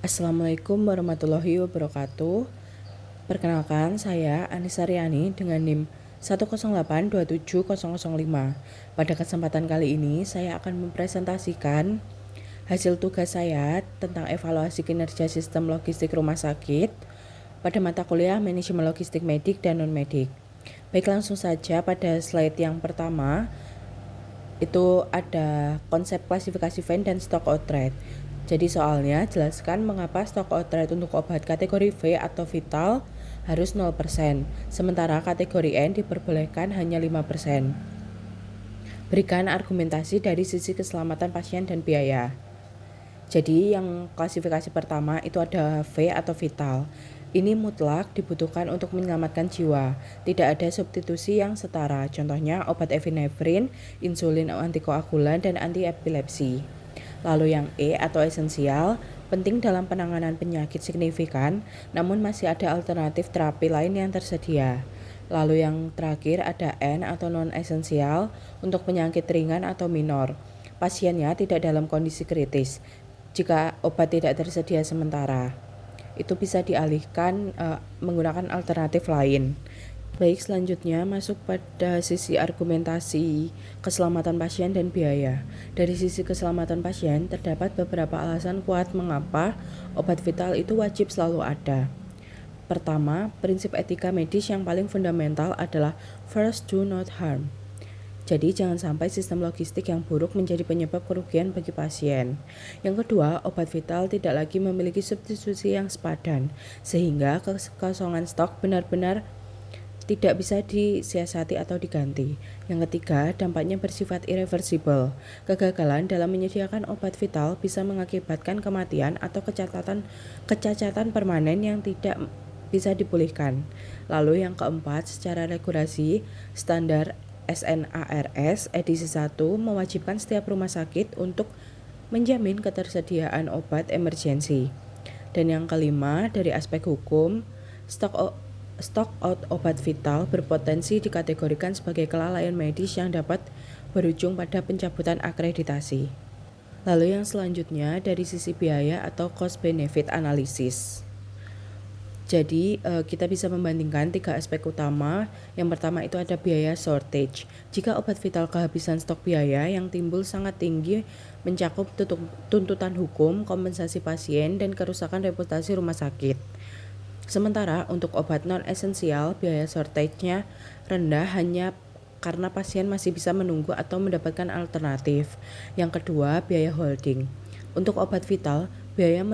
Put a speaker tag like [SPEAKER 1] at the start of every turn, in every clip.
[SPEAKER 1] Assalamualaikum warahmatullahi wabarakatuh. Perkenalkan, saya Anissa Riani dengan NIM 108270005. Pada kesempatan kali ini, saya akan mempresentasikan hasil tugas saya tentang evaluasi kinerja sistem logistik rumah sakit pada mata kuliah Manajemen Logistik Medik dan Non-Medik. Baik, langsung saja pada slide yang pertama, itu ada konsep klasifikasi VAN dan stock out rate. Jadi soalnya jelaskan mengapa stock out rate untuk obat kategori V atau vital harus 0%, sementara kategori N diperbolehkan hanya 5%. Berikan argumentasi dari sisi keselamatan pasien dan biaya. Jadi yang klasifikasi pertama itu ada V atau vital. Ini mutlak dibutuhkan untuk menyelamatkan jiwa. Tidak ada substitusi yang setara. Contohnya obat epinefrin, insulin antikoagulan, dan antiepilepsi. Lalu yang E atau esensial, penting dalam penanganan penyakit signifikan, namun masih ada alternatif terapi lain yang tersedia. Lalu yang terakhir ada N atau non-esensial, untuk penyakit ringan atau minor. Pasiennya tidak dalam kondisi kritis. Jika obat tidak tersedia sementara, itu bisa dialihkan menggunakan alternatif lain. Baik, selanjutnya masuk pada sisi argumentasi keselamatan pasien dan biaya. Dari sisi keselamatan pasien, terdapat beberapa alasan kuat mengapa obat vital itu wajib selalu ada. Pertama, prinsip etika medis yang paling fundamental adalah first do not harm. Jadi jangan sampai sistem logistik yang buruk menjadi penyebab kerugian bagi pasien. Yang kedua, obat vital tidak lagi memiliki substitusi yang sepadan, sehingga kekosongan stok benar-benar tidak bisa disiasati atau diganti. Yang ketiga, dampaknya bersifat irreversible. Kegagalan dalam menyediakan obat vital bisa mengakibatkan kematian atau kecacatan permanen yang tidak bisa dipulihkan. Lalu yang keempat, secara regulasi, standar SNARS edisi 1 mewajibkan setiap rumah sakit untuk menjamin ketersediaan obat emergensi. Dan yang kelima, dari aspek hukum, Stock out obat vital berpotensi dikategorikan sebagai kelalaian medis yang dapat berujung pada pencabutan akreditasi. Lalu yang selanjutnya dari sisi biaya atau cost benefit analysis. Jadi kita bisa membandingkan 3 aspek utama. Yang pertama itu ada biaya shortage. Jika obat vital kehabisan stok, biaya yang timbul sangat tinggi, mencakup tuntutan hukum, kompensasi pasien, dan kerusakan reputasi rumah sakit. Sementara untuk obat non-esensial, biaya shortage-nya rendah hanya karena pasien masih bisa menunggu atau mendapatkan alternatif. Yang kedua, biaya holding. Untuk obat vital, biaya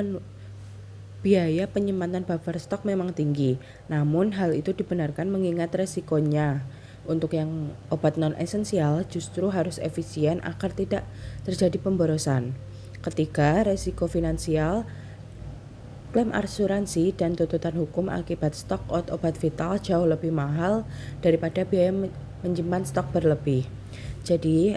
[SPEAKER 1] penyimpanan buffer stok memang tinggi, namun hal itu dibenarkan mengingat resikonya. Untuk yang obat non-esensial justru harus efisien agar tidak terjadi pemborosan. Ketiga, resiko finansial. Klaim asuransi dan tuntutan hukum akibat stok out obat vital jauh lebih mahal daripada biaya menyimpan stok berlebih. Jadi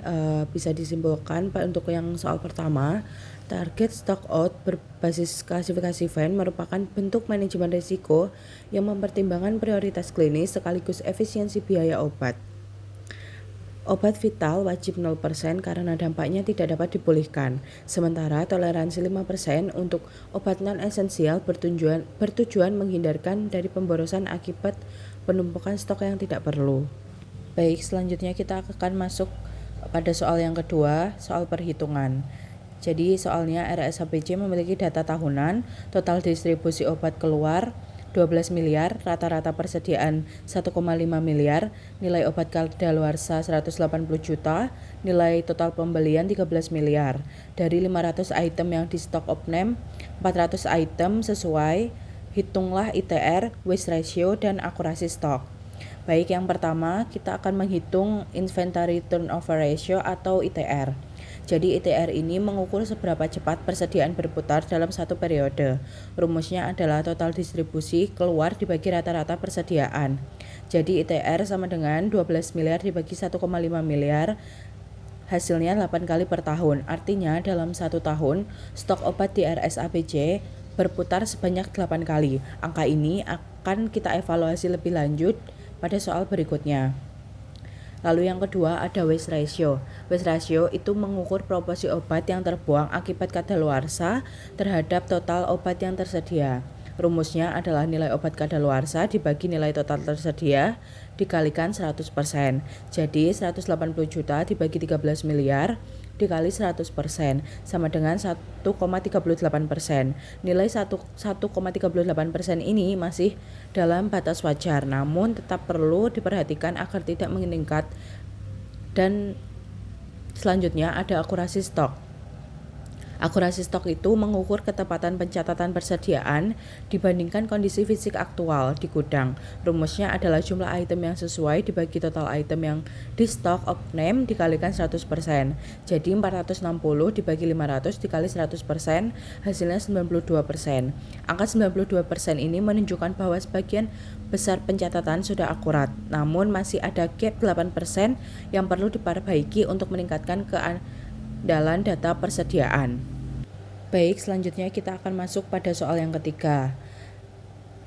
[SPEAKER 1] bisa disimpulkan untuk yang soal pertama, target stock out berbasis klasifikasi VAN merupakan bentuk manajemen risiko yang mempertimbangkan prioritas klinis sekaligus efisiensi biaya obat. Obat vital wajib 0% karena dampaknya tidak dapat dipulihkan, sementara toleransi 5% untuk obat non-esensial bertujuan menghindarkan dari pemborosan akibat penumpukan stok yang tidak perlu. Baik, selanjutnya kita akan masuk pada soal yang kedua, soal perhitungan. Jadi soalnya RSABC memiliki data tahunan, total distribusi obat keluar 12 miliar, rata-rata persediaan 1,5 miliar, nilai obat kadaluarsa 180 juta, nilai total pembelian 13 miliar. Dari 500 item yang di stok Opname, 400 item sesuai, hitunglah ITR, waste ratio, dan akurasi stok. Baik, yang pertama kita akan menghitung inventory turnover ratio atau ITR. Jadi ITR ini mengukur seberapa cepat persediaan berputar dalam satu periode. Rumusnya adalah total distribusi keluar dibagi rata-rata persediaan. Jadi ITR sama dengan 12 miliar dibagi 1,5 miliar, hasilnya 8 kali per tahun. Artinya dalam satu tahun stok obat di RSABC berputar sebanyak 8 kali. Angka ini akan kita evaluasi lebih lanjut pada soal berikutnya. Lalu yang kedua ada waste ratio. Waste ratio itu mengukur proporsi obat yang terbuang akibat kadaluarsa terhadap total obat yang tersedia. Rumusnya adalah nilai obat kadaluarsa dibagi nilai total tersedia dikalikan 100%. Jadi 180 juta dibagi 13 miliar dikali 100% sama dengan 1,38%. Nilai 1,38% ini masih dalam batas wajar, namun tetap perlu diperhatikan agar tidak meningkat. Dan selanjutnya ada akurasi stok. Akurasi stok itu mengukur ketepatan pencatatan persediaan dibandingkan kondisi fisik aktual di gudang. Rumusnya adalah jumlah item yang sesuai dibagi total item yang di stok of name dikalikan 100%. Jadi 460 dibagi 500 dikali 100% hasilnya 92%. Angka 92% ini menunjukkan bahwa sebagian besar pencatatan sudah akurat, namun masih ada gap 8% yang perlu diperbaiki untuk meningkatkan keandalan data persediaan. Baik, selanjutnya kita akan masuk pada soal yang ketiga.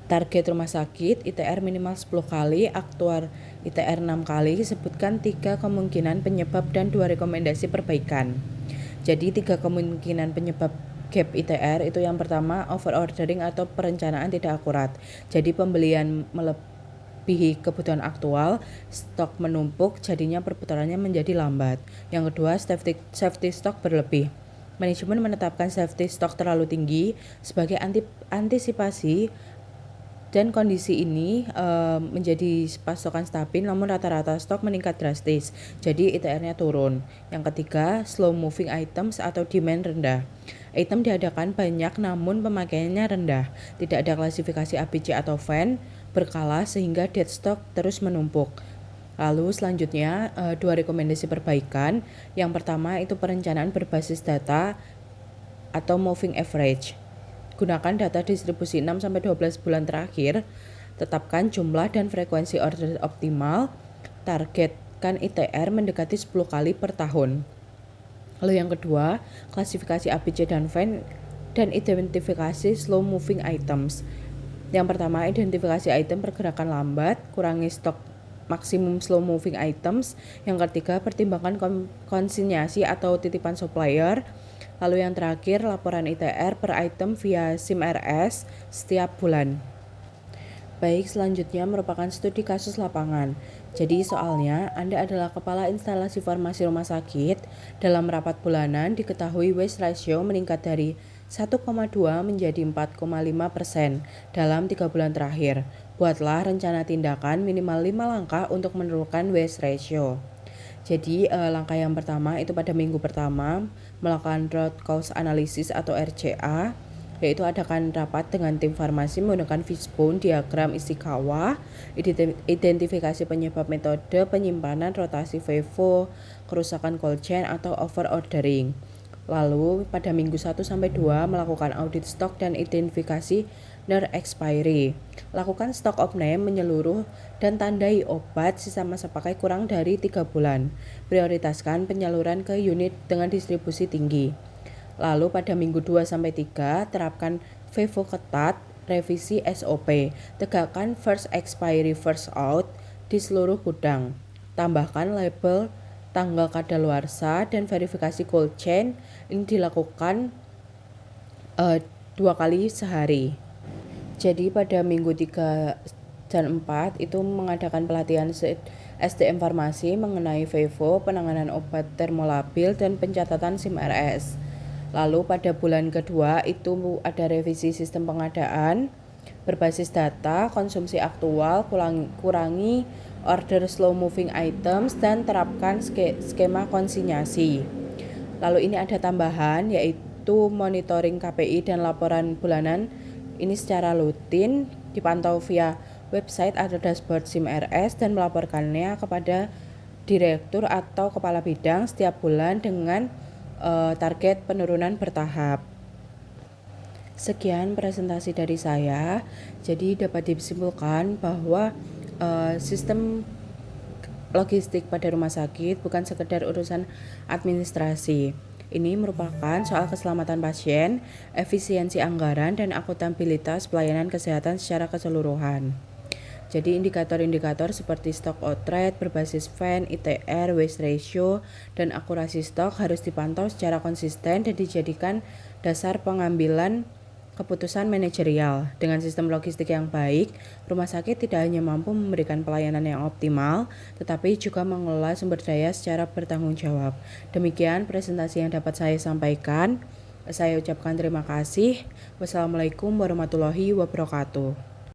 [SPEAKER 1] Target rumah sakit, ITR minimal 10 kali, aktuar ITR 6 kali, sebutkan 3 kemungkinan penyebab dan 2 rekomendasi perbaikan. Jadi 3 kemungkinan penyebab gap ITR itu yang pertama overordering atau perencanaan tidak akurat. Jadi pembelian melebihi kebutuhan aktual, stok menumpuk, jadinya perputarannya menjadi lambat. Yang kedua safety stock berlebih. Manajemen menetapkan safety stock terlalu tinggi sebagai antisipasi dan kondisi ini menjadi pasokan stabil, namun rata-rata stok meningkat drastis, jadi ITR-nya turun. Yang ketiga, slow moving items atau demand rendah. Item diadakan banyak namun pemakaiannya rendah, tidak ada klasifikasi ABC atau VAN berkala sehingga dead stock terus menumpuk. Lalu selanjutnya 2 rekomendasi perbaikan. Yang pertama itu perencanaan berbasis data atau moving average. Gunakan data distribusi 6-12 bulan terakhir. Tetapkan jumlah dan frekuensi order optimal. Targetkan ITR mendekati 10 kali per tahun. Lalu yang kedua, klasifikasi ABC dan VAN dan identifikasi slow moving items. Yang pertama, identifikasi item pergerakan lambat, kurangi stok maksimum slow moving items. Yang ketiga, pertimbangkan konsinyasi atau titipan supplier. Lalu yang terakhir, laporan ITR per item via SIM-RS setiap bulan. Baik, selanjutnya merupakan studi kasus lapangan. Jadi soalnya, Anda adalah kepala instalasi farmasi rumah sakit. Dalam rapat bulanan diketahui waste ratio meningkat dari 1,2 menjadi 4,5% dalam 3 bulan terakhir. Buatlah rencana tindakan minimal 5 langkah untuk menurunkan waste ratio. Jadi langkah yang pertama itu pada minggu pertama melakukan root cause analysis atau RCA, yaitu adakan rapat dengan tim farmasi menggunakan fishbone diagram Ishikawa, identifikasi penyebab metode penyimpanan, rotasi FIFO, kerusakan cold chain atau over ordering. Lalu pada minggu 1-2 melakukan audit stok dan identifikasi near expiry. Lakukan stock of name menyeluruh dan tandai obat sisa masa pakai kurang dari 3 bulan. Prioritaskan penyaluran ke unit dengan distribusi tinggi. Lalu pada minggu 2-3 terapkan FIFO ketat, revisi SOP. Tegakkan first expiry first out di seluruh gudang. Tambahkan label tanggal kadaluarsa dan verifikasi cold chain. Ini dilakukan 2 kali sehari. Jadi pada minggu 3 dan 4 itu mengadakan pelatihan SDM farmasi mengenai FIFO, penanganan obat termolabil dan pencatatan SIM-RS. Lalu pada bulan kedua itu ada revisi sistem pengadaan berbasis data, konsumsi aktual, kurangi order slow moving items dan terapkan skema konsinyasi. Lalu ini ada tambahan yaitu monitoring KPI dan laporan bulanan ini secara rutin dipantau via website atau dashboard SIM-RS dan melaporkannya kepada direktur atau kepala bidang setiap bulan dengan target penurunan bertahap. Sekian presentasi dari saya. Jadi dapat disimpulkan bahwa sistem logistik pada rumah sakit bukan sekedar urusan administrasi. Ini merupakan soal keselamatan pasien, efisiensi anggaran, dan akuntabilitas pelayanan kesehatan secara keseluruhan. Jadi indikator-indikator seperti stock outrate berbasis VAN, ITR, waste ratio, dan akurasi stok harus dipantau secara konsisten dan dijadikan dasar pengambilan keputusan manajerial. Dengan sistem logistik yang baik, rumah sakit tidak hanya mampu memberikan pelayanan yang optimal, tetapi juga mengelola sumber daya secara bertanggung jawab. Demikian presentasi yang dapat saya sampaikan. Saya ucapkan terima kasih. Wassalamualaikum warahmatullahi wabarakatuh.